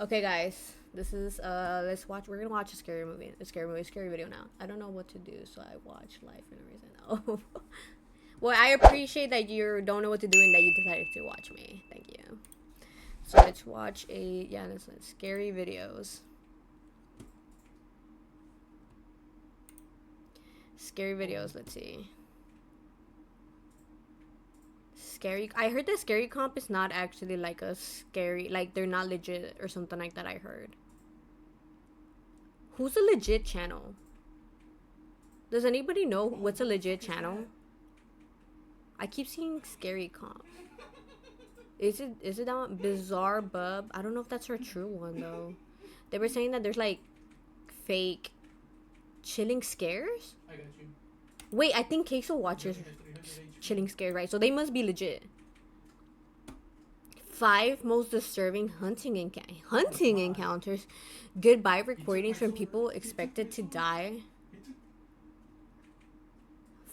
Okay, guys, this is let's watch. We're gonna watch a scary movie, scary video now. I don't know what to do, so I watch Life in a Reason. Oh, well, I appreciate that you don't know what to do and that you decided to watch me. Thank you. So let's watch let's scary videos. Scary videos. Let's see. Scary. I heard that scary comp is not actually like a scary, like they're not legit or something like that. I heard. Who's a legit channel? Does anybody know what's a legit channel? I keep seeing scary comp. Is it that one? Bizarre Bub? I don't know if that's her true one though. They were saying that there's like fake chilling scares. I got you. Wait, I think Queso watches chilling scares, right? So they must be legit. 5 most disturbing hunting encounters. Goodbye recordings from people expected to die.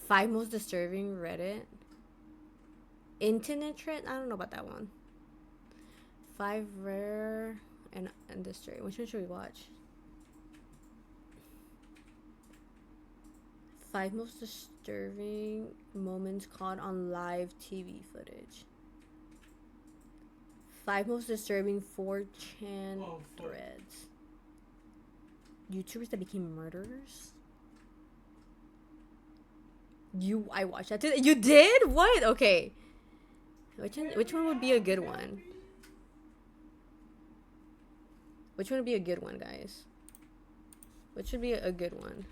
5 most disturbing Reddit. Internet trend? I don't know about that one. 5 rare and industry. Which one should we watch? 5 most disturbing moments caught on live TV footage. 5 most disturbing 4chan threads. YouTubers that became murderers. I watched that too. You did? What? Okay. Which one would be a good one? Which one would be a good one, guys? Which would be a good one?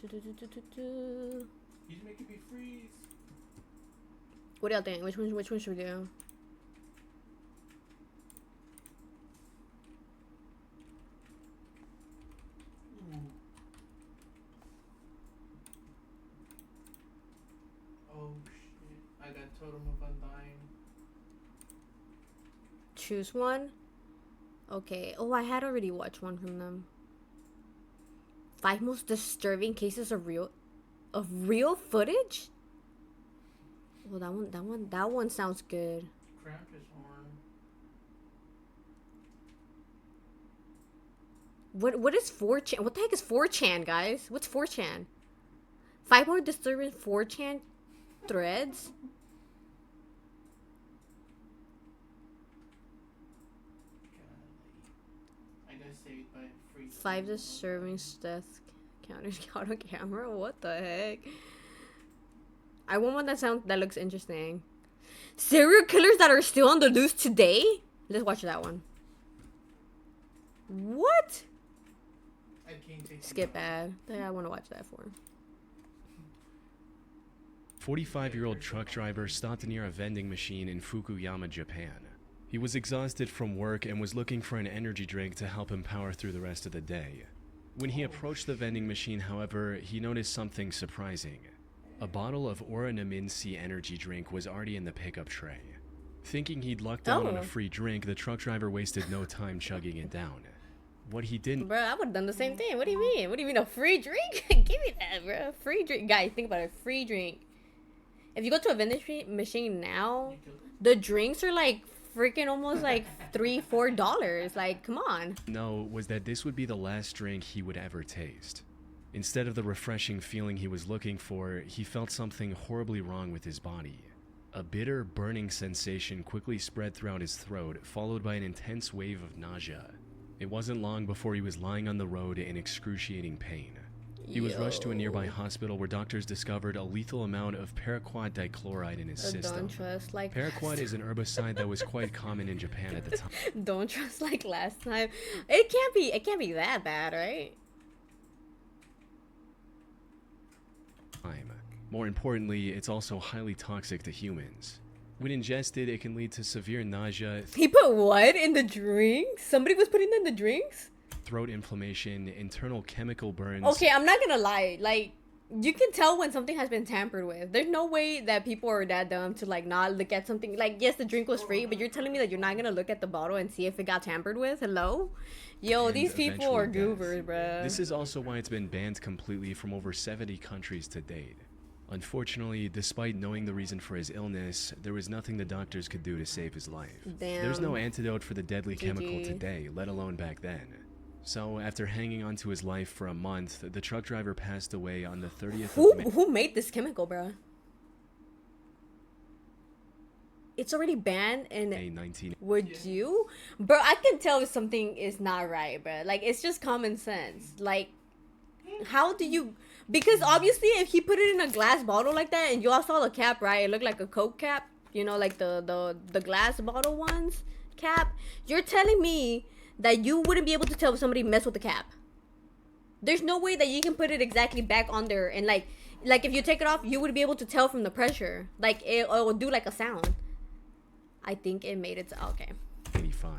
He's making me freeze. What do y'all think? Which one should we do? Oh shit. I got Totem of Undying. Choose one? Okay. Oh, I had already watched one from them. 5 most disturbing cases of real footage? Well, that one sounds good. Krampus horn. What is 4chan? What the heck is 4chan, guys? What's 4chan? 5 more disturbing 4chan threads? I got saved by freeze. 5 disturbing death counters caught on camera? What the heck? I want one that looks interesting. Serial killers that are still on the loose today? Let's watch that one. What? I can't take Skip ad. Yeah, I want to watch that for. 45-year-old truck driver stopped near a vending machine in Fukuyama, Japan. He was exhausted from work and was looking for an energy drink to help him power through the rest of the day. When he approached the vending machine, however, he noticed something surprising. A bottle of Oranaminsi energy drink was already in the pickup tray. Thinking he'd lucked out on a free drink, the truck driver wasted no time chugging it down. What he didn't... Bro, I would have done the same thing. What do you mean? What do you mean, a free drink? Give me that, bro. Free drink. Guys, think about it. Free drink. If you go to a vending machine now, the drinks are like freaking almost like $3-4. Like, come on. No, was that this would be the last drink he would ever taste. Instead of the refreshing feeling he was looking for, he felt something horribly wrong with his body. A bitter, burning sensation quickly spread throughout his throat, followed by an intense wave of nausea. It wasn't long before he was lying on the road in excruciating pain. He was rushed to a nearby hospital where doctors discovered a lethal amount of paraquat dichloride in his system. Don't trust like Paraquat is an herbicide that was quite common in Japan at the time. Don't trust like last time. It can't be that bad, right? More importantly, it's also highly toxic to humans. When ingested, it can lead to severe nausea. He put what in the drinks? Somebody was putting that in the drinks? Throat inflammation, internal chemical burns. Okay, I'm not gonna lie. Like, you can tell when something has been tampered with. There's no way that people are that dumb to like not look at something. Like, yes, the drink was free, but you're telling me that you're not gonna look at the bottle and see if it got tampered with? Hello? Yo, And these people are eventually death. goobers, bruh. This is also why it's been banned completely from over 70 countries to date. Unfortunately, despite knowing the reason for his illness, there was nothing the doctors could do to save his life. There's no Damn. antidote for the deadly chemical GG. today, let alone back then. So, after hanging on to his life for a month, the truck driver passed away on the 30th of May. Who made this chemical, bro? It's already banned, and 19. would you, bro? I can tell if something is not right, bro. Like, it's just common sense. Like, how do you? Because obviously, if he put it in a glass bottle like that, and you all saw the cap, right? It looked like a Coke cap. You know, like the glass bottle ones cap. You're telling me that you wouldn't be able to tell if somebody messed with the cap? There's no way that you can put it exactly back on there, and like if you take it off, you would be able to tell from the pressure. Like it will do like a sound. I think it made it to, okay. 85.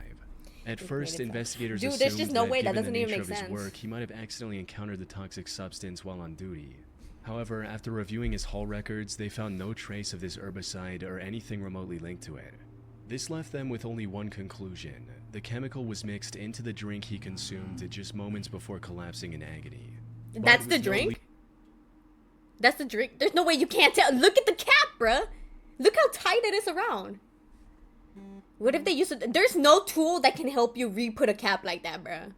At first, made it investigators Dude, assumed there's just no way, that given doesn't the even nature make of his sense. work, he might have accidentally encountered the toxic substance while on duty. However, after reviewing his haul records, they found no trace of this herbicide or anything remotely linked to it. This left them with only one conclusion. The chemical was mixed into the drink he consumed just moments before collapsing in agony. But That's it the was no drink? That's the drink? There's no way you can't tell. Look at the cap, bruh. Look how tight it is around. What if they use it? There's no tool that can help you re-put a cap like that, bruh.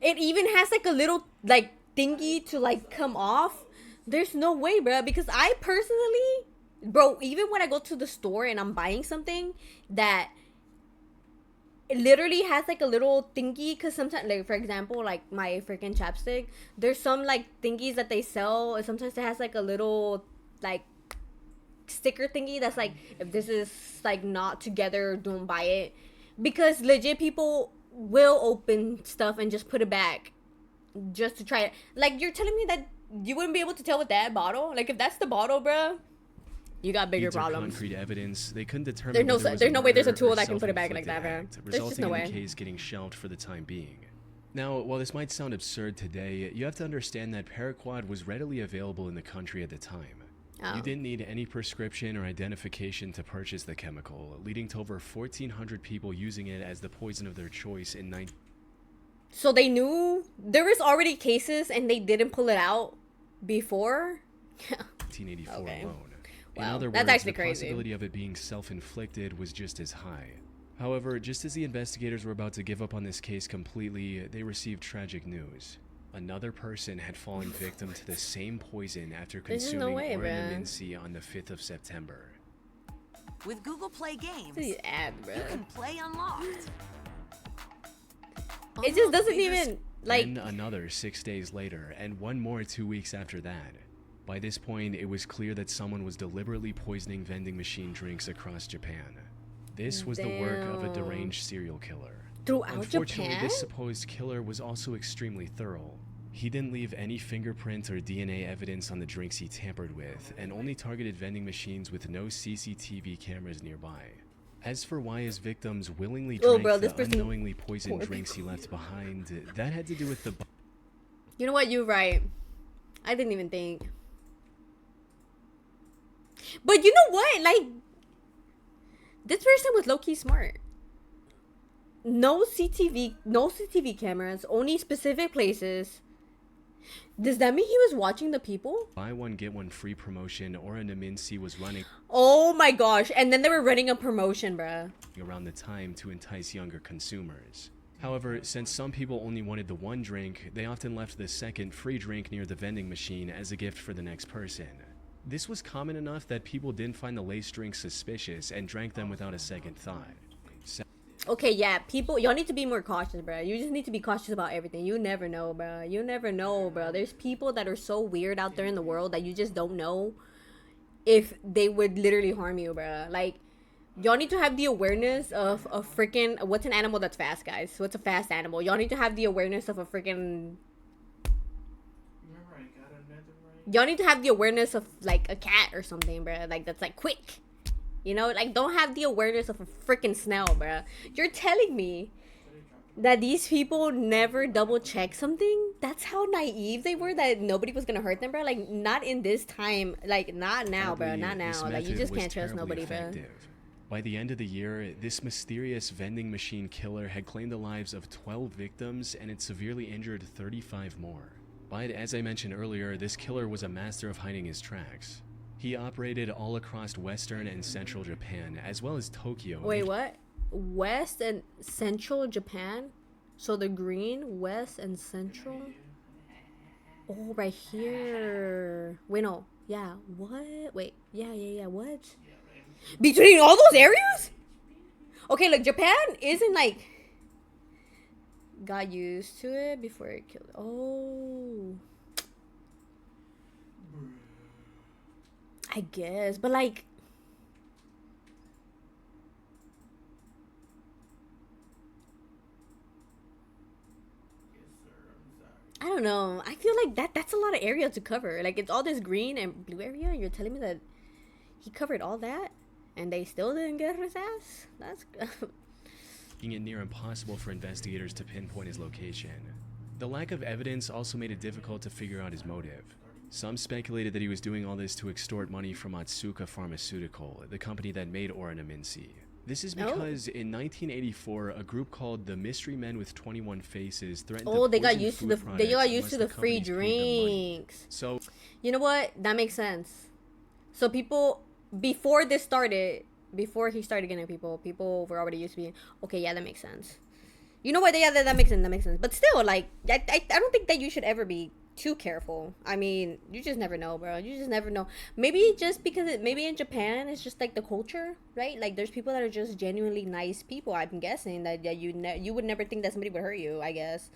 It even has like a little like thingy to like come off. There's no way, bruh. Because I personally, bro, even when I go to the store and I'm buying something that it literally has like a little thingy, because sometimes, like for example, like my freaking chapstick, there's some like thingies that they sell, and sometimes it has like a little like sticker thingy that's like, if this is like not together, don't buy it. Because legit people will open stuff and just put it back just to try it. Like, you're telling me that you wouldn't be able to tell with that bottle? Like, if that's the bottle, bruh, you got bigger leads or problems. concrete evidence, they couldn't determine There's no whether it was there's a no way there's a murder tool or that can put it back like self-inflicted that, bro. act, There's just resulting no in way. the case getting shelved for the time being. Now, while this might sound absurd today, you have to understand that Paraquat was readily available in the country at the time. Oh. You didn't need any prescription or identification to purchase the chemical, leading to over 1,400 people using it as the poison of their choice in So they knew there was already cases and they didn't pull it out before? 1984 Okay. alone. In Wow, other that's words, actually the crazy. possibility of it being self-inflicted was just as high. However, just as the investigators were about to give up on this case completely, they received tragic news. Another person had fallen victim to the same poison after There's just consuming no way, bruh. Ornamency on the 5th of September. With Google Play Games, This ad, you bruh. can play unlocked. It just doesn't Bigger even, like, Then another 6 days later, and one more 2 weeks after that. By this point, it was clear that someone was deliberately poisoning vending machine drinks across Japan. This was the work of a Damn. deranged serial killer. throughout Unfortunately, Japan? this supposed killer was also extremely thorough. He didn't leave any fingerprint or DNA evidence on the drinks he tampered with, and only targeted vending machines with no CCTV cameras nearby. As for why his victims willingly Oh, drank bro, the this person- unknowingly poisoned poor drinks he left behind, that had to do with the You know what? You're right. I didn't even think. But you know what? Like, this person was low-key smart. No CCTV cameras, only specific places. Does that mean he was watching the people? buy one get one free promotion Ornamency was running Oh my gosh. And then they were running a promotion, bruh. around the time to entice younger consumers. However, since some people only wanted the one drink, they often left the second free drink near the vending machine as a gift for the next person. This was common enough that people didn't find the laced drinks suspicious and drank them without a second thought. Okay, yeah, people, y'all need to be more cautious, bro. You just need to be cautious about everything. You never know, bro. You never know, bro. There's people that are so weird out there in the world that you just don't know if they would literally harm you, bro. Like, y'all need to have the awareness of a freaking, what's an animal that's fast, guys? What's a fast animal? Y'all need to have the awareness of a freaking, Remember, I got another right. y'all need to have the awareness of like a cat or something, bro. Like, that's like quick. You know, like, don't have the awareness of a freaking snail, bruh. You're telling me that these people never double check something? That's how naive they were, that nobody was gonna hurt them, bruh. Like, not in this time. Like, not now, bruh. Sadly, Not this now. Like, you method just was can't trust terribly nobody, bruh. effective. By the end of the year, this mysterious vending machine killer had claimed the lives of 12 victims and had severely injured 35 more. But as I mentioned earlier, this killer was a master of hiding his tracks. He operated all across western and central Japan, as well as Tokyo. Wait, what? West and central Japan? So the green, west and central? Oh, right here. Wait, no. Yeah, what? Wait, yeah, what? Between all those areas? Okay, look, Japan isn't like... Got used to it before it killed... Oh. I guess, but like... I don't know. I feel like that's a lot of area to cover. Like, it's all this green and blue area, and you're telling me that he covered all that, and they still didn't get his ass? That's... making it near impossible for investigators to pinpoint his location. The lack of evidence also made it difficult to figure out his motive. Some speculated that he was doing all this to extort money from Otsuka Pharmaceutical, the company that made Oranaminsi. This is because in 1984, a group called the Mystery Men with 21 Faces threatened to they got poison used to food the products unless free companies paid them money. drinks. So, You know what? That makes sense. So people, before this started, before he started getting people were already used to being, okay, yeah, that makes sense. You know what? Yeah, that makes sense. But still, like, I don't think that you should ever be too careful. I mean, you just never know, bro. You just never know. Maybe just because maybe in Japan it's just like the culture, right? Like, there's people that are just genuinely nice people. I'm guessing that you would never think that somebody would hurt you, I guess.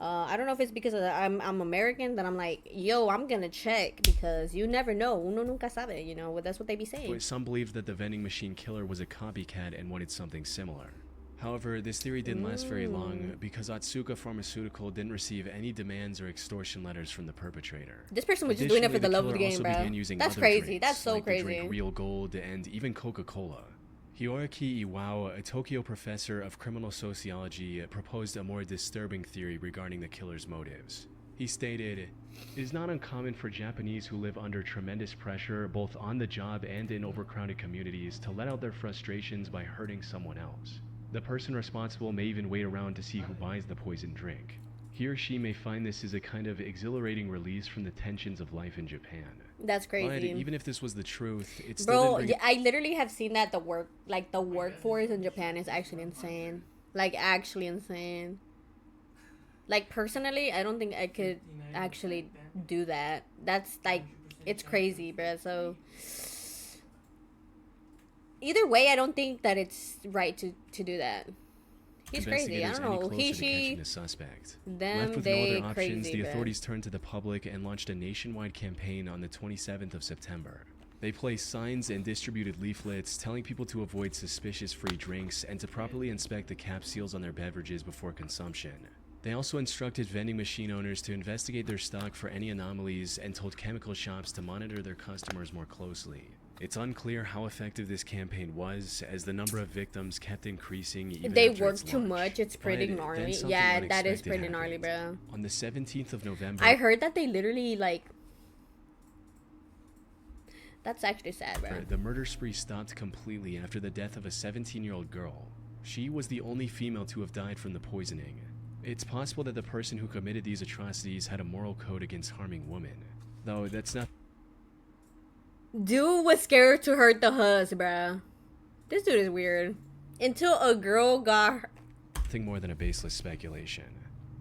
I don't know if it's because I'm American that I'm like, yo, I'm gonna check, because you never know. Uno nunca sabe, you know. That's what they be saying. some believed that the vending machine killer was a copycat and wanted something similar. However, this theory didn't last very long because Otsuka Pharmaceutical didn't receive any demands or extortion letters from the perpetrator. This person was just doing it for the love of the killer game, also bro. began using That's other crazy. drinks, That's so like the crazy. drink Real Gold and even Coca-Cola. Hiroaki Iwao, a Tokyo professor of criminal sociology, proposed a more disturbing theory regarding the killer's motives. He stated, "It is not uncommon for Japanese who live under tremendous pressure, both on the job and in overcrowded communities, to let out their frustrations by hurting someone else. The person responsible may even wait around to see who buys the poisoned drink. He or she may find this is a kind of exhilarating release from the tensions of life in Japan." That's But crazy. even if this was the truth, it still Bro, didn't bring I literally have seen that the workforce in Japan is actually insane. Like, actually insane. Like, personally, I don't think I could actually do that. That's like, it's crazy, bro. So either way, I don't think that it's right to do that. He's crazy. I investigators don't any know. closer He, to catching she, the suspect. them, Left with they, no other options, crazy, the bro. authorities turned to the public and launched a nationwide campaign on the 27th of September. They placed signs and distributed leaflets telling people to avoid suspicious free drinks and to properly inspect the cap seals on their beverages before consumption. They also instructed vending machine owners to investigate their stock for any anomalies and told chemical shops to monitor their customers more closely. It's unclear how effective this campaign was, as the number of victims kept increasing even they after work its too launch. much. It's pretty But then gnarly. something Yeah, that is unexpected pretty gnarly, happened. bro. On the 17th of November, I heard that they literally, like... That's actually sad, bro. the murder spree stopped completely after the death of a 17-year-old girl. She was the only female to have died from the poisoning. It's possible that the person who committed these atrocities had a moral code against harming women, though that's Dude was scared to hurt the hus, bruh. This dude is weird. Until a girl got... nothing more than a baseless speculation.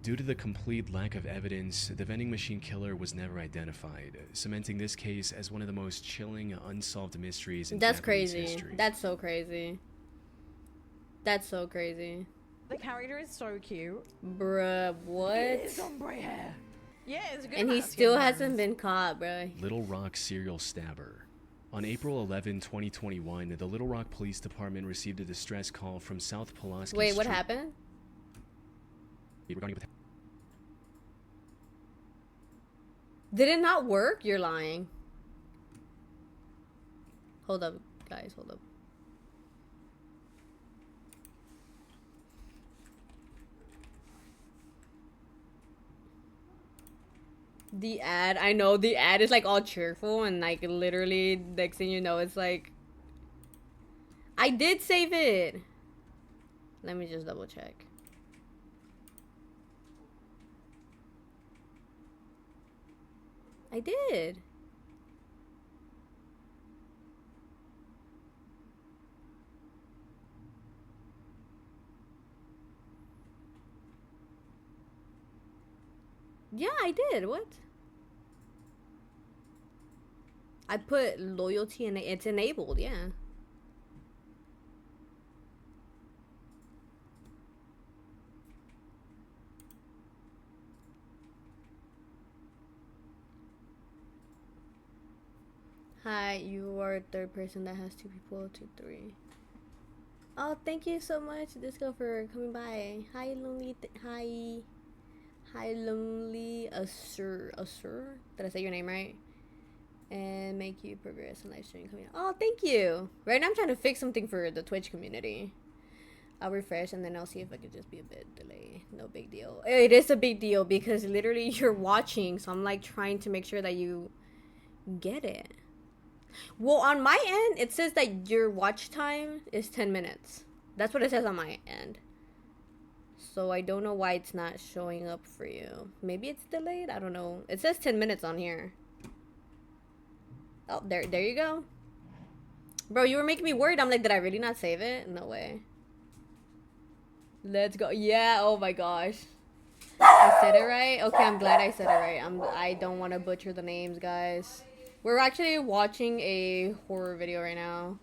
Due to the complete lack of evidence, the vending machine killer was never identified, cementing this case as one of the most chilling, unsolved mysteries in That's Japanese crazy. history. That's so crazy. That's so crazy. The character is so cute. Bruh, what? It's ombre hair. Yeah, it's a good. And he amount of still skin hasn't tones. been caught, bruh. Little Rock serial stabber. On April 11, 2021, the Little Rock Police Department received a distress call from South Pulaski Wait, what Street happened? regarding Did it not work? You're lying. Hold up, guys, hold up. The ad, I know the ad is like all cheerful and like literally next thing you know it's like I did save it. Let me just double check. I did. Yeah, I did. What? I put loyalty and it's enabled, yeah. Hi, you are third person that has 2 people to 3. Oh, thank you so much, Disco, for coming by. Hi, lonely. Hi, lonely. Assur. Did I say your name right? And make you progress in live stream coming out. Oh, thank you. Right now, I'm trying to fix something for the Twitch community. I'll refresh and then I'll see if I could just be a bit delay. No big deal. It is a big deal because literally you're watching, so I'm like trying to make sure that you get it. Well, on my end, it says that your watch time is 10 minutes. That's what it says on my end. So I don't know why it's not showing up for you. Maybe it's delayed? I don't know. It says 10 minutes on here. Oh, there you go. Bro, you were making me worried. I'm like, did I really not save it? No way. Let's go. Yeah, oh my gosh. I said it right? Okay, I'm glad I said it right. I don't want to butcher the names, guys. We're actually watching a horror video right now.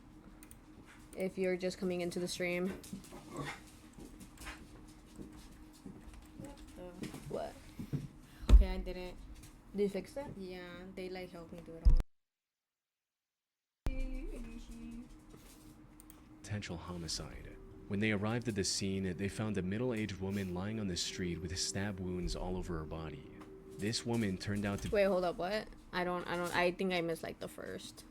If you're just coming into the stream. What? Okay, I did it. Did you fix it? Yeah, they like helped me do it all. Potential homicide. When they arrived at the scene, they found a middle-aged woman lying on the street with stab wounds all over her body. This woman turned out to Wait, hold up, what? I think I missed like the first.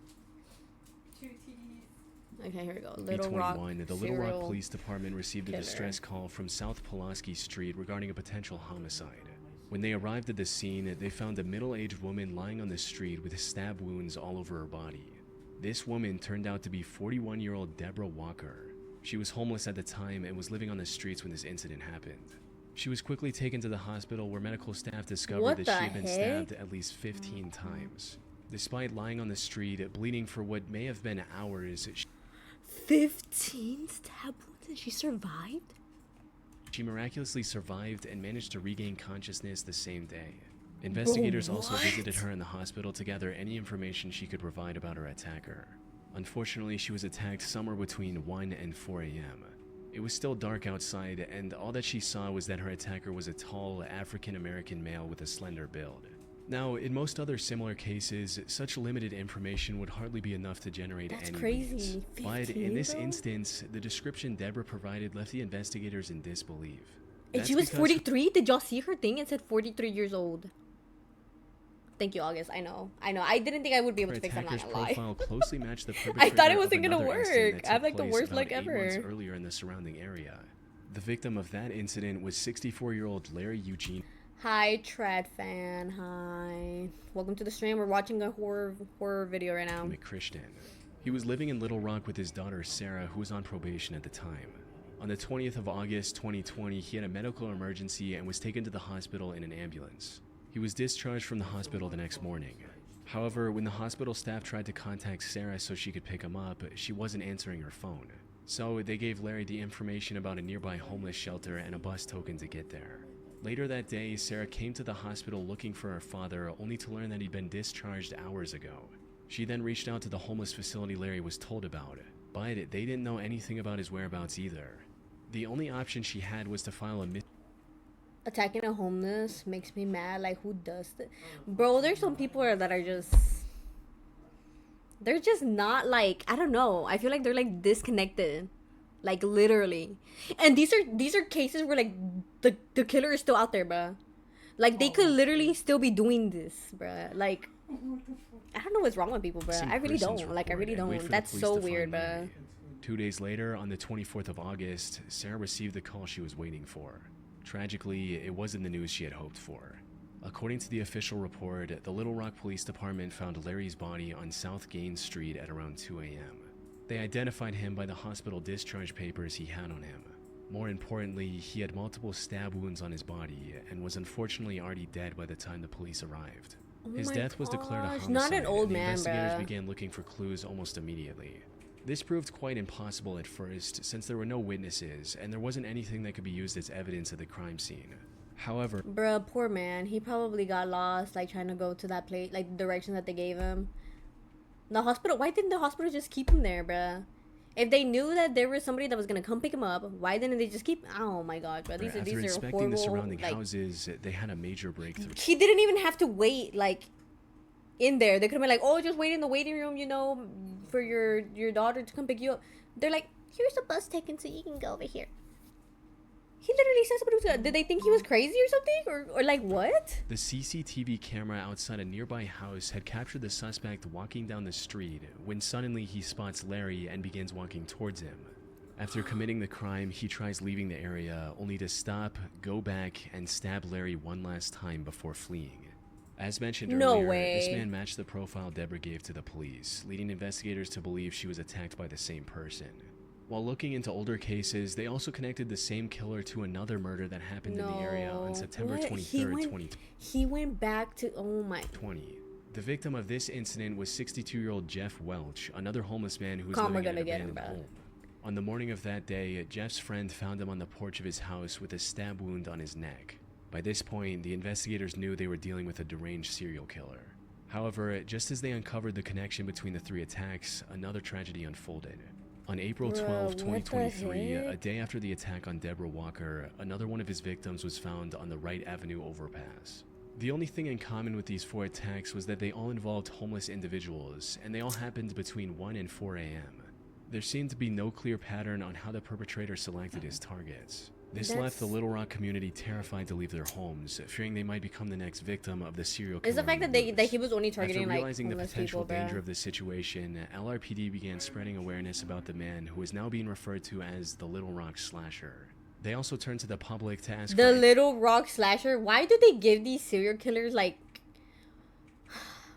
Okay, here we go. Little Rock. the Little Rock serial Police Department received a killer. distress call from South Pulaski Street regarding a potential homicide. When they arrived at the scene, they found a middle-aged woman lying on the street with stab wounds all over her body. This woman turned out to be 41-year-old Deborah Walker. She was homeless at the time and was living on the streets when this incident happened. She was quickly taken to the hospital where medical staff discovered What that the she had been heck? stabbed at least 15 times. Despite lying on the street, bleeding for what may have been hours, 15 stab wounds and she survived? she miraculously survived and managed to regain consciousness the same day. Investigators also what? visited her in the hospital to gather any information she could provide about her attacker. Unfortunately, she was attacked somewhere between 1 and 4 a.m. It was still dark outside, and all that she saw was that her attacker was a tall, African-American male with a slender build. Now, in most other similar cases, such limited information would hardly be enough to generate That's any crazy. leads. But 15 in this though? instance, the description Deborah provided left the investigators in disbelief. And That's she was because 43? Did y'all see her thing? It said 43 years old. Thank you, August. I know. I didn't think I would be able her to fix it. I'm not attacker's gonna lie. profile closely matched the I perpetrator thought it of wasn't gonna another incident work. that I have took like the place worst about luck 8 months ever. earlier in the surrounding area. The victim of that incident was 64-year-old Larry Eugene Hi, Trad fan. Hi. Welcome to the stream. We're watching a horror video right now. McChristian. He was living in Little Rock with his daughter Sarah, who was on probation at the time. On the 20th of August 2020, he had a medical emergency and was taken to the hospital in an ambulance. He was discharged from the hospital the next morning. However, when the hospital staff tried to contact Sarah so she could pick him up, she wasn't answering her phone. So they gave Larry the information about a nearby homeless shelter and a bus token to get there. Later that day, Sarah came to the hospital looking for her father, only to learn that he'd been discharged hours ago. She then reached out to the homeless facility Larry was told about, but they didn't know anything about his whereabouts either. The only option she had was to file a Attacking a homeless makes me mad. Like, who does that? Bro, there's some people that are just... They're just not like... I don't know. I feel like they're like disconnected. Like, literally. And these are cases where like the killer is still out there, bruh. Like, they could literally still be doing this, bruh. Like, I don't know what's wrong with people, bruh. missing I really persons don't. Like, I report really and wait don't. for the That's police so to find weird, bruh. Larry. 2 days later, on the 24th of August, Sarah received the call she was waiting for. Tragically, it wasn't the news she had hoped for. According to the official report, the Little Rock Police Department found Larry's body on South Gaines Street at around 2 a.m. They identified him by the hospital discharge papers he had on him. More importantly, he had multiple stab wounds on his body and was unfortunately already dead by the time the police arrived. Oh His my death was declared a gosh, homicide, not an old and the man, investigators bruh. began looking for clues almost immediately. This proved quite impossible at first, since there were no witnesses, and there wasn't anything that could be used as evidence of the crime scene. However, Bruh, poor man. He probably got lost, like, trying to go to that place, like, the direction that they gave him. The hospital, why didn't the hospital just keep him there, bruh? If they knew that there was somebody that was gonna come pick him up, why didn't they just keep? Oh my god, bro. after These are inspecting horrible. the surrounding like, houses, they had a major breakthrough. he didn't even have to wait, like, in there. They could have been like, oh, just wait in the waiting room, you know, for your daughter to come pick you up. They're like, here's a bus taken so you can go over here. He literally said somebody was gonna, did they think he was crazy or something? Or like, what? The CCTV camera outside a nearby house had captured the suspect walking down the street when suddenly he spots Larry and begins walking towards him. After committing the crime, he tries leaving the area only to stop, go back, and stab Larry one last time before fleeing. As mentioned No earlier, way. this man matched the profile Deborah gave to the police, leading investigators to believe she was attacked by the same person. While looking into older cases, they also connected the same killer to another murder that happened in the area on September What? 23rd, 2020. He went back to, oh my. The victim of this incident was 62-year-old Jeff Welch, another homeless man who was Calm, we're living in an gonna get him, abandoned bro. home. On the morning of that day, Jeff's friend found him on the porch of his house with a stab wound on his neck. By this point, the investigators knew they were dealing with a deranged serial killer. However, just as they uncovered the connection between the three attacks, another tragedy unfolded. On April 12, Bruh, what the 2023, a heck? day after the attack on Deborah Walker, another one of his victims was found on the Wright Avenue overpass. The only thing in common with these 4 attacks was that they all involved homeless individuals, and they all happened between 1 and 4 a.m. There seemed to be no clear pattern on how the perpetrator selected his targets. This left the That's- Little Rock community terrified to leave their homes, fearing they might become the next victim of the serial killer. It's the fact on that the that loose. he was only After targeting like realizing the homeless potential people, danger bruh. of this situation, LRPD began spreading awareness about the man who is now being referred to as the Little Rock Slasher. They also turned to the public to ask The for Little Rock Slasher. Why do they give these serial killers like?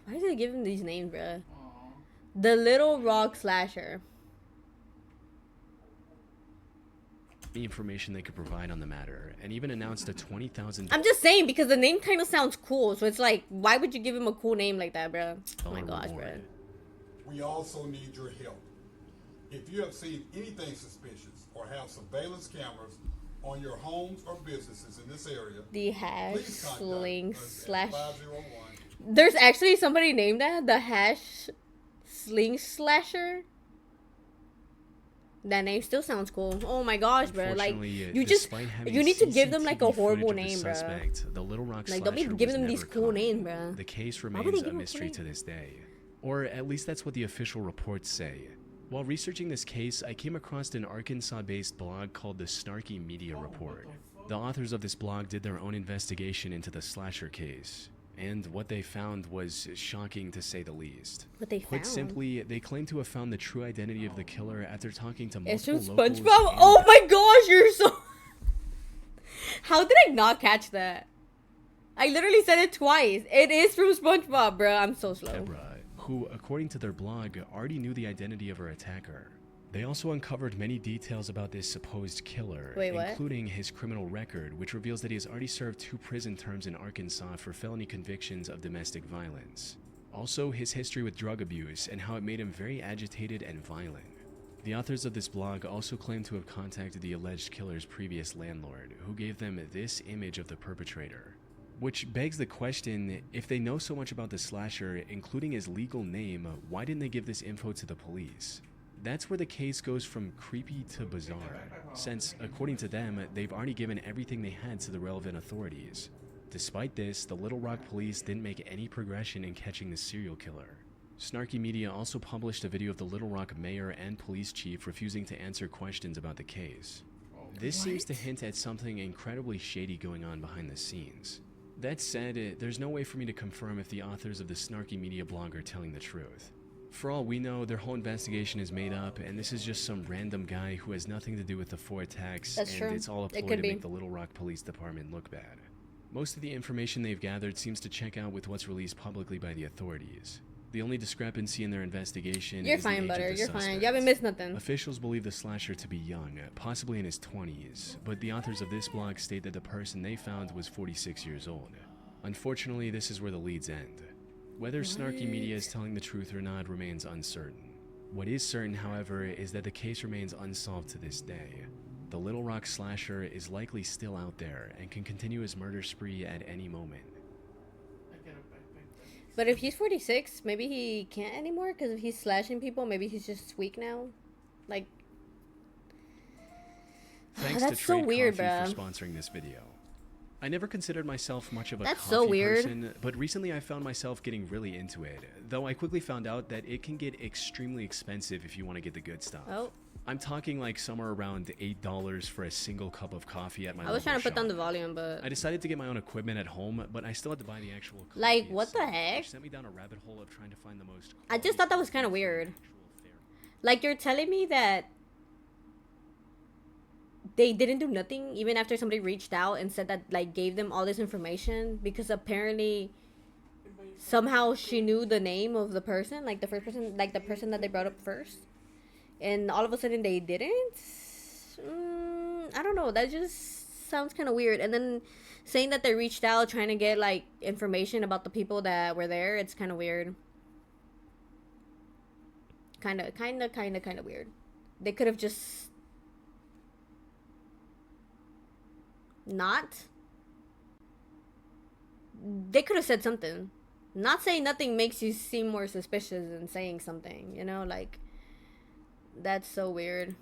Why do they give them these names, bruh? Aw. The Little Rock Slasher. any information they could provide on the matter, and even announced a $20,000 I'm just saying because the name kind of sounds cool, so it's like, why would you give him a cool name like that, bruh? Oh my gosh, bruh. reward. We also need your help. If you have seen anything suspicious or have surveillance cameras on your homes or businesses in this area, The hash please contact sling us at slash. 501. There's actually somebody named that, the hash sling slasher. That name still sounds cool. Oh my gosh, bro! Like Unfortunately, you just despite having you need to give them like a CCTV horrible footage of the name, bro. suspect, the Little Rock Like don't be Slasher giving was them these never cool caught. names, bro. The case would they remains give a him a mystery cool to name? this day. Or at least that's what the official reports say. While researching this case, I came across an Arkansas-based blog called the Snarky Media Report. The authors of this blog did their own investigation into the slasher case, and what they found was shocking to say the least. What they Put found? simply, they claim to have found the true identity of the killer after talking to It's multiple from locals SpongeBob. and Oh my gosh, you're so. How did I not catch that? I literally said it twice. It is from SpongeBob, bro. I'm so slow. Deborah, who, according to their blog, already knew the identity of her attacker. They also uncovered many details about this supposed killer, Wait, what? including his criminal record, which reveals that he has already served 2 prison terms in Arkansas for felony convictions of domestic violence. Also, his history with drug abuse and how it made him very agitated and violent. The authors of this blog also claim to have contacted the alleged killer's previous landlord, who gave them this image of the perpetrator. Which begs the question, if they know so much about the slasher, including his legal name, why didn't they give this info to the police? That's where the case goes from creepy to bizarre, since, according to them, they've already given everything they had to the relevant authorities. Despite this, the Little Rock police didn't make any progression in catching the serial killer. Snarky Media also published a video of the Little Rock mayor and police chief refusing to answer questions about the case. This seems to hint at something incredibly shady going on behind the scenes. That said, there's no way for me to confirm if the authors of the Snarky Media blog are telling the truth. For all we know, their whole investigation is made up, and this is just some random guy who has nothing to do with the 4 attacks, That's and true. it's all a It ploy could to be. make the Little Rock Police Department look bad. Most of the information they've gathered seems to check out with what's released publicly by the authorities. The only discrepancy in their investigation You're is the fine, age of butter. the You're fine. suspect. You haven't missed nothing. Officials believe the slasher to be young, possibly in his 20s, but the authors of this blog state that the person they found was 46 years old. Unfortunately, this is where the leads end. Whether snarky media is telling the truth or not remains uncertain. What is certain, however, is that the case remains unsolved to this day. The Little Rock slasher is likely still out there and can continue his murder spree at any moment. I got a backpack. But if he's 46, maybe he can't anymore. Because if he's slashing people, maybe he's just weak now. Like, Thanks That's to so Trade weird, Coffee bruh. for sponsoring this video. I never considered myself much of a That's coffee so weird. person, but recently I found myself getting really into it, though I quickly found out that it can get extremely expensive if you want to get the good stuff. oh, I'm talking like somewhere around $8 for a single cup of coffee at my I was local trying to put shop. down the volume, but I decided to get my own equipment at home, but I still had to buy the actual coffee Like, what the itself, heck? which sent me down a rabbit hole of trying to find the most I just thought that was kinda quality weird. actual fair- like you're telling me that they didn't do nothing even after somebody reached out and said that, like, gave them all this information, because apparently somehow she knew the name of the person, like the first person, like the person that they brought up first, and all of a sudden they didn't. I don't know, that just sounds kind of weird. And then saying that they reached out trying to get like information about the people that were there, it's kind of weird. Kind of weird. They could have just not. They could have said something. Not saying nothing makes you seem more suspicious than saying something, you know, like, that's so weird.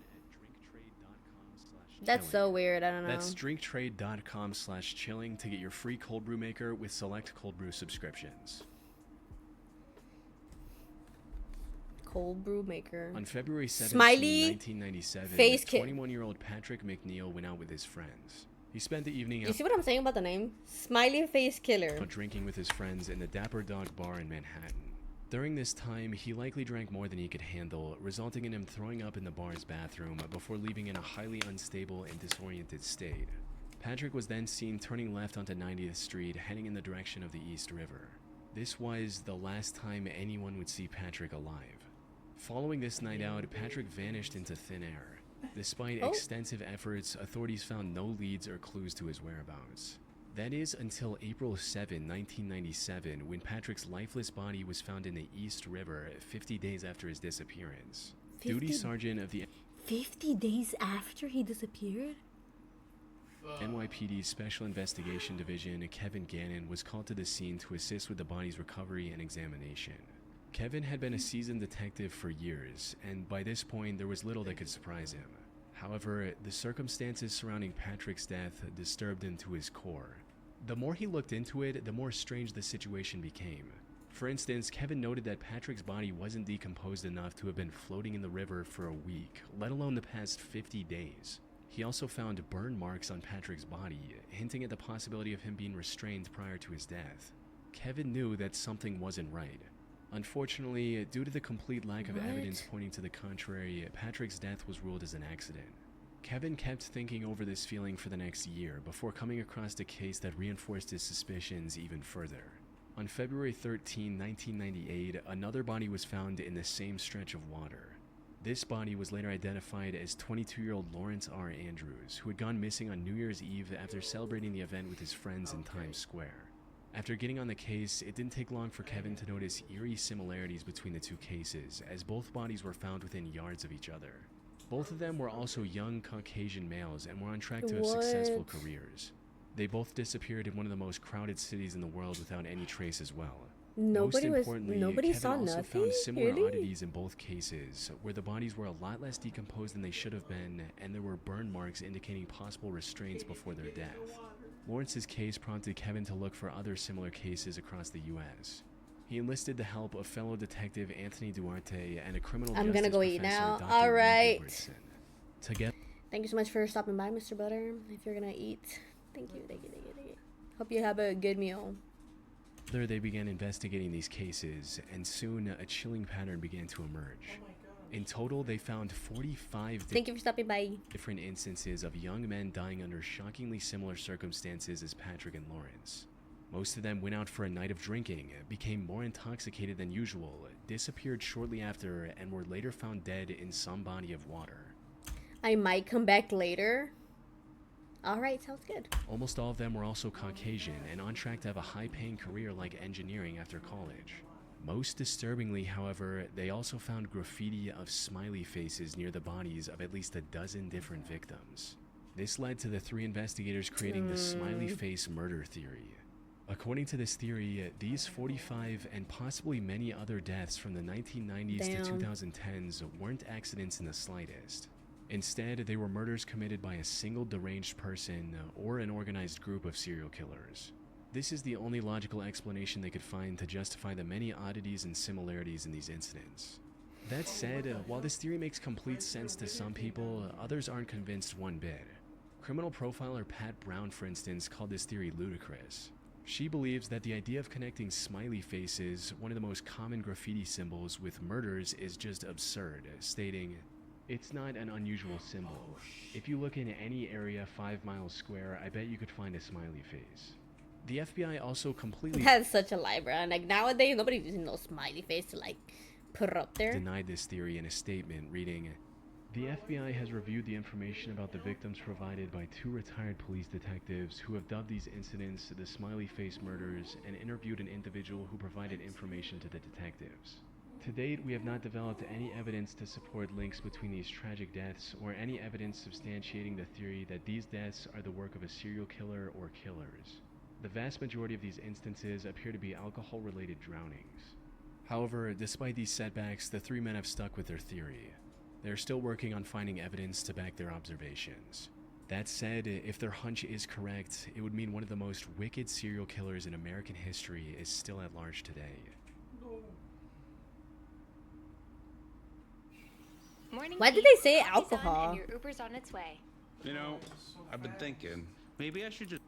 That's so weird. I don't know. That's drinktrade.com/chilling to get your free cold brew maker with select cold brew subscriptions. Cold brew maker. On February 17, Smiley 1997, face kid. 21-year-old Patrick McNeil went out with his friends. He spent the evening You out see what I'm saying about the name? Smiley face killer. drinking with his friends in the Dapper Dog Bar in Manhattan. During this time, he likely drank more than he could handle, resulting in him throwing up in the bar's bathroom before leaving in a highly unstable and disoriented state. Patrick was then seen turning left onto 90th Street, heading in the direction of the East River. This was the last time anyone would see Patrick alive. Following this night out, Patrick vanished into thin air. Despite Oh. extensive efforts, authorities found no leads or clues to his whereabouts. That is until April 7, 1997, when Patrick's lifeless body was found in the East River 50 days after his disappearance. 50 Duty sergeant of the 50 days after he disappeared? NYPD's Special Investigation Division, Kevin Gannon, was called to the scene to assist with the body's recovery and examination. Kevin had been a seasoned detective for years, and by this point there was little that could surprise him. However, the circumstances surrounding Patrick's death disturbed him to his core. The more he looked into it, the more strange the situation became. For instance, Kevin noted that Patrick's body wasn't decomposed enough to have been floating in the river for a week, let alone the past 50 days. He also found burn marks on Patrick's body, hinting at the possibility of him being restrained prior to his death. Kevin knew that something wasn't right. Unfortunately, due to the complete lack of evidence pointing to the contrary, Patrick's death was ruled as an accident. Kevin kept thinking over this feeling for the next year before coming across a case that reinforced his suspicions even further. On February 13, 1998, another body was found in the same stretch of water. This body was later identified as 22-year-old Lawrence R. Andrews, who had gone missing on New Year's Eve after celebrating the event with his friends in Times Square. After getting on the case, it didn't take long for Kevin to notice eerie similarities between the two cases, as both bodies were found within yards of each other. Both of them were also young Caucasian males and were on track to have successful What? careers. They both disappeared in one of the most crowded cities in the world without any trace as well. Nobody Most was. importantly, Nobody Kevin saw also nothing. found similar Really? oddities in both cases, where the bodies were a lot less decomposed than they should have been, and there were burn marks indicating possible restraints before their death. Lawrence's case prompted Kevin to look for other similar cases across the U.S. He enlisted the help of fellow detective Anthony Duarte and a criminal I'm justice gonna go eat professor, now. Dr. All Lee right. Gilbertson. Together, Thank you so much for stopping by, Mr. Butter. If you're gonna eat, thank you. Hope you have a good meal. they began investigating these cases, and soon a chilling pattern began to emerge. In total, they found 45 Thank you for stopping by. different instances of young men dying under shockingly similar circumstances as Patrick and Lawrence. Most of them went out for a night of drinking, became more intoxicated than usual, disappeared shortly after, and were later found dead in some body of water. I might come back later. All right, sounds good. Almost all of them were also Caucasian and on track to have a high-paying career like engineering after college. Most disturbingly, however, they also found graffiti of smiley faces near the bodies of at least a dozen different victims. This led to the 3 investigators creating the smiley face murder theory. According to this theory, these 45 and possibly many other deaths from the 1990s Damn. to 2010s weren't accidents in the slightest. Instead, they were murders committed by a single deranged person or an organized group of serial killers. This is the only logical explanation they could find to justify the many oddities and similarities in these incidents. That said, while this theory makes complete sense to some people, others aren't convinced one bit. Criminal profiler Pat Brown, for instance, called this theory ludicrous. She believes that the idea of connecting smiley faces, one of the most common graffiti symbols, with murders is just absurd, stating, "It's not an unusual symbol. If you look in any area 5 miles square, I bet you could find a smiley face." The FBI also completely That's such a lie, bro. Like nowadays, nobody uses no smiley face to like put up there. denied this theory in a statement, reading, "The FBI has reviewed the information about the victims provided by 2 retired police detectives who have dubbed these incidents the smiley face murders and interviewed an individual who provided information to the detectives. To date, we have not developed any evidence to support links between these tragic deaths or any evidence substantiating the theory that these deaths are the work of a serial killer or killers. The vast majority of these instances appear to be alcohol-related drownings." However, despite these setbacks, the 3 men have stuck with their theory. They're still working on finding evidence to back their observations. That said, if their hunch is correct, it would mean one of the most wicked serial killers in American history is still at large today. Morning, Why did Pete. they say Coffee's on alcohol? And your Uber's on its way. You know, I've been thinking, maybe I should just.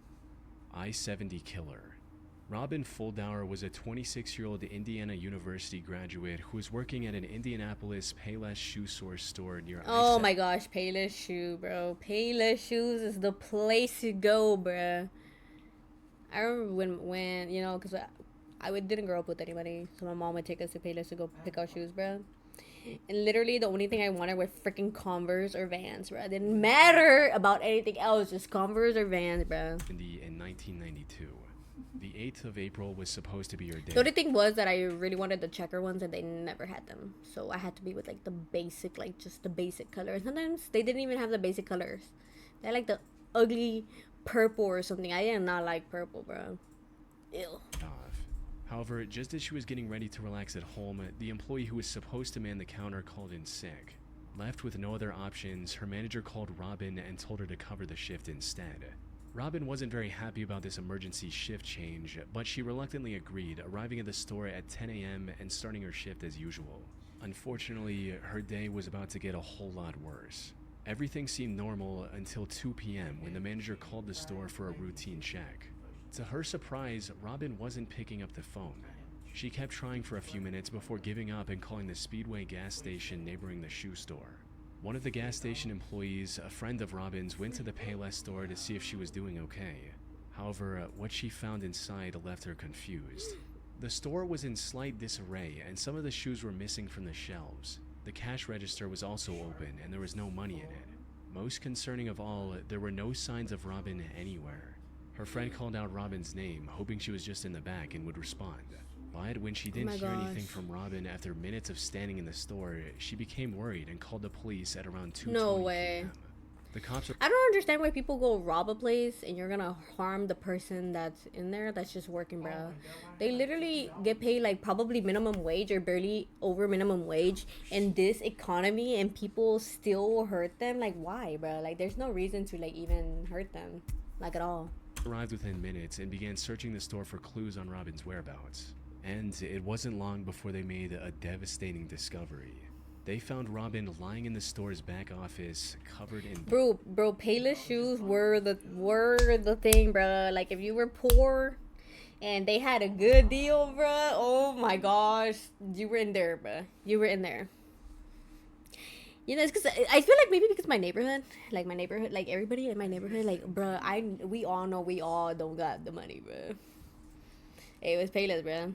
I-70 killer. Robin Fuldauer was a 26-year-old Indiana University graduate who was working at an Indianapolis Payless shoe source store near Oh I-70. my gosh, Payless shoe, bro. Payless shoes is the place to go, bro. I remember when you know, because didn't grow up with anybody, so my mom would take us to Payless to go pick out shoes, bro. And literally, the only thing I wanted were freaking Converse or Vans, bro. It didn't matter about anything else, just Converse or Vans, bro. In 1992. The 8th of April was supposed to be your day. The only thing was that I really wanted the checker ones, and they never had them. So I had to be with like the basic, like just the basic color. And sometimes they didn't even have the basic colors. They had like the ugly purple or something. I did not like purple, bro. Ew. Off. However, just as she was getting ready to relax at home, the employee who was supposed to man the counter called in sick. Left with no other options, her manager called Robin and told her to cover the shift instead. Robin wasn't very happy about this emergency shift change, but she reluctantly agreed, arriving at the store at 10 a.m. and starting her shift as usual. Unfortunately, her day was about to get a whole lot worse. Everything seemed normal until 2 p.m. when the manager called the store for a routine check. To her surprise, Robin wasn't picking up the phone. She kept trying for a few minutes before giving up and calling the Speedway gas station neighboring the shoe store. One of the gas station employees, a friend of Robin's, went to the Payless store to see if she was doing okay. However, what she found inside left her confused. The store was in slight disarray, and some of the shoes were missing from the shelves. The cash register was also open, and there was no money in it. Most concerning of all, there were no signs of Robin anywhere. Her friend called out Robin's name, hoping she was just in the back and would respond. But when she didn't hear anything from Robin after minutes of standing in the store, she became worried and called the police at around 2:20 No way. p.m. The cops I don't understand why people go rob a place and you're gonna harm the person that's in there that's just working, bro. They literally get paid like probably minimum wage or barely over minimum wage in this economy, and people still hurt them. Like, why, bro? Like, there's no reason to like even hurt them, like, at all. arrived within minutes and began searching the store for clues on Robin's whereabouts. And it wasn't long before they made a devastating discovery. They found Robin lying in the store's back office, covered in Bro, Payless shoes were the thing, bro. Like, if you were poor and they had a good deal, bro, oh my gosh, you were in there, bro. You were in there. You know, it's because I feel like maybe because my neighborhood, like everybody in my neighborhood, like, bro, we all know we all don't got the money, bro. It was Payless, bro.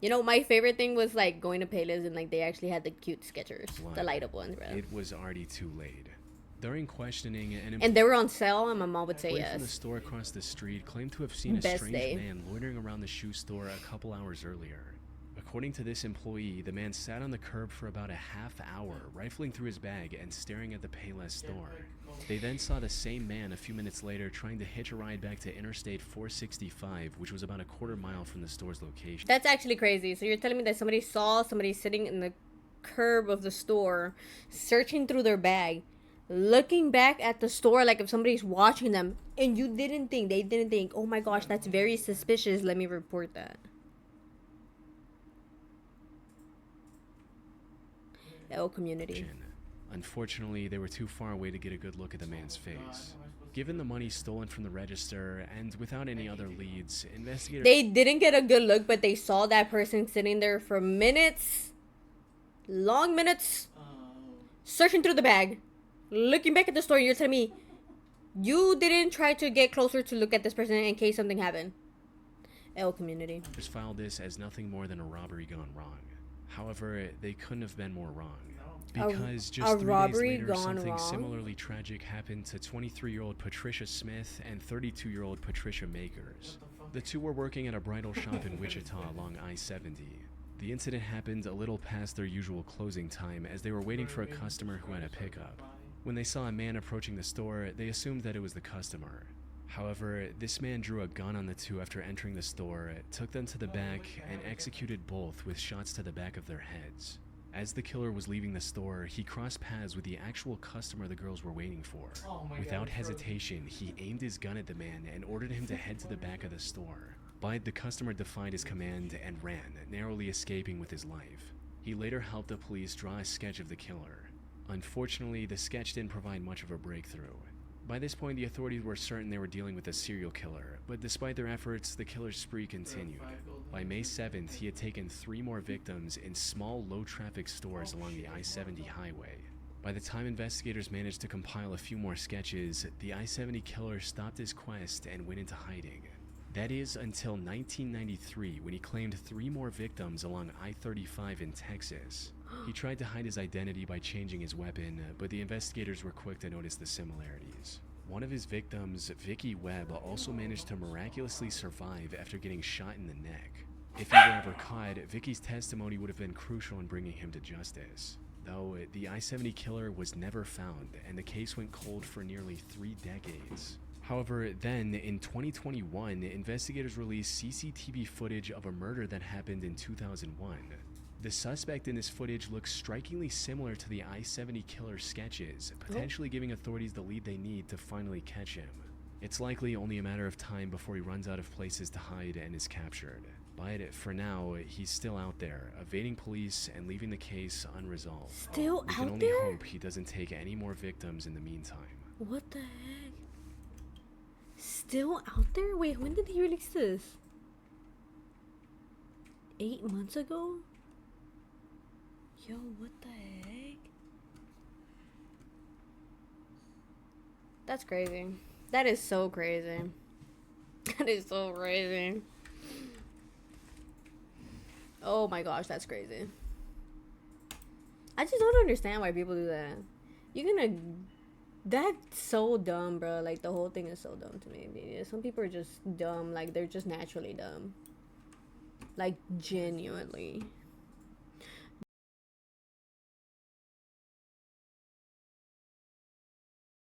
You know, my favorite thing was like going to Payless and like they actually had the cute Skechers, the light up ones, bro. It was already too late. During questioning, And they were on sale, and my mom would say employee from the yes. store across the street claimed to have seen a Best strange day. man loitering around the shoe store a couple hours earlier. According to this employee, the man sat on the curb for about a half hour, rifling through his bag and staring at the Payless store. They then saw the same man a few minutes later trying to hitch a ride back to Interstate 465, which was about a quarter mile from the store's location. That's actually crazy. So you're telling me that somebody saw somebody sitting in the curb of the store, searching through their bag, looking back at the store like if somebody's watching them, and they didn't think, oh my gosh, that's very suspicious, let me report that. L community. Unfortunately, they were too far away to get a good look at the man's face. Given the money stolen from the register and without any other leads, investigators... They didn't get a good look, but they saw that person sitting there for minutes, long minutes, searching through the bag, looking back at the store. You're telling me you didn't try to get closer to look at this person in case something happened. L community. Filed this as nothing more than a robbery gone wrong. However, they couldn't have been more wrong. Because just 3 days later, something similarly tragic happened to 23-year-old Patricia Smith and 32-year-old Patricia Makers. The two were working at a bridal shop in Wichita along I-70. The incident happened a little past their usual closing time as they were waiting for a customer who had a pickup. When they saw a man approaching the store, they assumed that it was the customer. However, this man drew a gun on the two after entering the store, took them to the back, and executed both with shots to the back of their heads. As the killer was leaving the store, he crossed paths with the actual customer the girls were waiting for. Without hesitation, he aimed his gun at the man and ordered him to head to the back of the store. But the customer defied his command and ran, narrowly escaping with his life. He later helped the police draw a sketch of the killer. Unfortunately, the sketch didn't provide much of a breakthrough. By this point, the authorities were certain they were dealing with a serial killer, but despite their efforts, the killer's spree continued. By May 7th, he had taken 3 more victims in small, low-traffic stores along the I-70 highway. By the time investigators managed to compile a few more sketches, the I-70 killer stopped his quest and went into hiding. That is, until 1993, when he claimed 3 more victims along I-35 in Texas. He tried to hide his identity by changing his weapon, but the investigators were quick to notice the similarities. One of his victims, Vicky Webb, also managed to miraculously survive after getting shot in the neck. If he were ever caught, Vicky's testimony would have been crucial in bringing him to justice. Though, the I-70 killer was never found, and the case went cold for nearly 3 decades. However, then, in 2021, investigators released CCTV footage of a murder that happened in 2001. The suspect in this footage looks strikingly similar to the I-70 killer sketches, potentially giving authorities the lead they need to finally catch him. It's likely only a matter of time before he runs out of places to hide and is captured. But for now, he's still out there, evading police and leaving the case unresolved. Still out there? We can only hope he doesn't take any more victims in the meantime. What the heck? Still out there? Wait, when did he release this? 8 months ago? Yo, what the heck? That's crazy. That is so crazy. That is so crazy. Oh my gosh, that's crazy. I just don't understand why people do that. You're gonna... That's so dumb, bro. Like, the whole thing is so dumb to me. Some people are just dumb. Like, they're just naturally dumb. Like, genuinely.